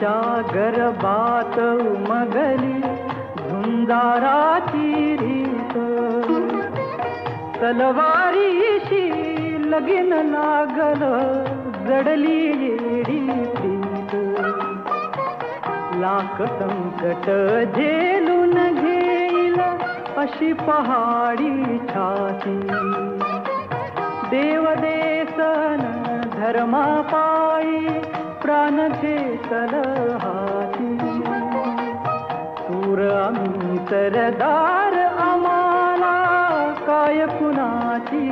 आईच्या गर्भात उमगली झुंजाराची रीत, तलवारीशी लगीन लागलं जडली येडी प्रीत. लाख संकट झेलून घेईल अशी पहाडी छाती, देवदेसन धर्मापायी प्राण घेतल हाती. सूर आम्ही सरदार आम्हाला काय कुणाची